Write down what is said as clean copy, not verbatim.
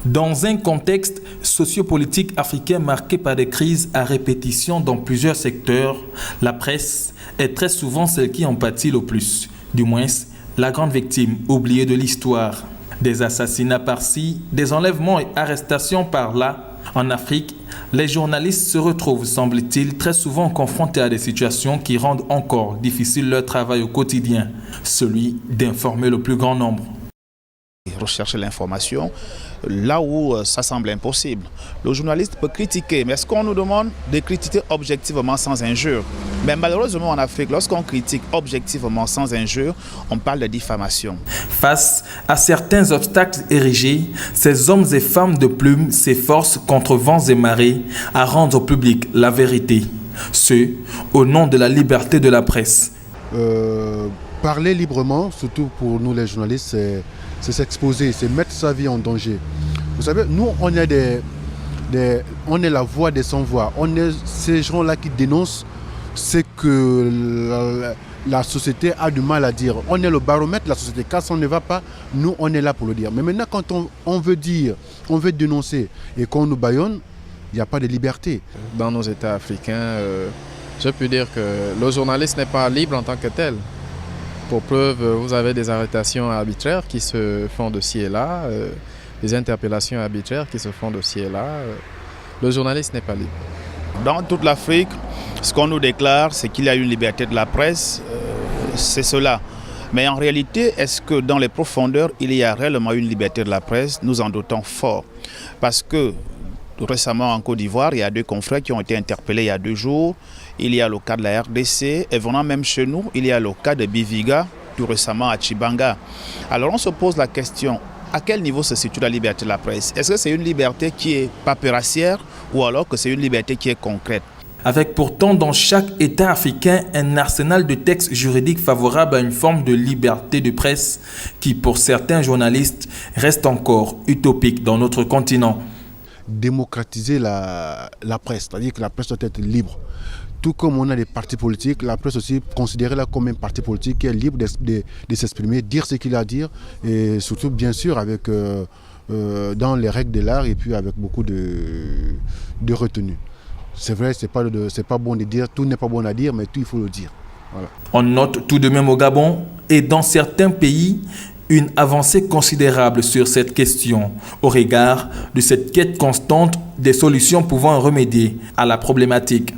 Dans un contexte sociopolitique africain marqué par des crises à répétition dans plusieurs secteurs, la presse est très souvent celle qui en pâtit le plus, du moins la grande victime oubliée de l'histoire. Des assassinats par-ci, des enlèvements et arrestations par-là. En Afrique, les journalistes se retrouvent, semble-t-il, très souvent confrontés à des situations qui rendent encore difficile leur travail au quotidien, celui d'informer le plus grand nombre. Rechercher l'information là où ça semble impossible. Le journaliste peut critiquer, mais est-ce qu'on nous demande de critiquer objectivement sans injure? Mais malheureusement en Afrique, lorsqu'on critique objectivement sans injure, on parle de diffamation. Face à certains obstacles érigés, ces hommes et femmes de plume s'efforcent contre vents et marées à rendre au public la vérité. Ce, au nom de la liberté de la presse. Parler librement, surtout pour nous les journalistes, c'est s'exposer, c'est mettre sa vie en danger. Vous savez, nous, on est la voix des sans-voix. On est ces gens-là qui dénoncent ce que la société a du mal à dire. On est le baromètre de la société. Quand ça ne va pas, nous, on est là pour le dire. Mais maintenant, quand on veut dire, on veut dénoncer et qu'on nous bâillonne, il n'y a pas de liberté. Dans nos États africains, je peux dire que le journaliste n'est pas libre en tant que tel. Pour preuve, vous avez des arrestations arbitraires qui se font de ci et là, des interpellations arbitraires qui se font de ci et là. Le journaliste n'est pas libre. Dans toute l'Afrique, ce qu'on nous déclare, c'est qu'il y a une liberté de la presse, c'est cela. Mais en réalité, est-ce que dans les profondeurs, il y a réellement une liberté de la presse? Nous en doutons fort. Parce que récemment en Côte d'Ivoire, il y a 2 confrères qui ont été interpellés il y a 2 jours. Il y a le cas de la RDC et venant même chez nous, il y a le cas de Biviga, tout récemment à Tchibanga. Alors on se pose la question, à quel niveau se situe la liberté de la presse? Est-ce que c'est une liberté qui est paperassière ou alors que c'est une liberté qui est concrète? Avec pourtant dans chaque État africain un arsenal de textes juridiques favorables à une forme de liberté de presse qui, pour certains journalistes, reste encore utopique dans notre continent. Démocratiser la presse, c'est-à-dire que la presse doit être libre. Tout comme on a des partis politiques, la presse aussi considérée comme un parti politique qui est libre de s'exprimer, dire ce qu'il a à dire, et surtout bien sûr avec, dans les règles de l'art et puis avec beaucoup de retenue. C'est vrai, c'est pas bon de dire, tout n'est pas bon à dire, mais tout il faut le dire. Voilà. On note tout de même au Gabon et dans certains pays une avancée considérable sur cette question, au regard de cette quête constante des solutions pouvant remédier à la problématique.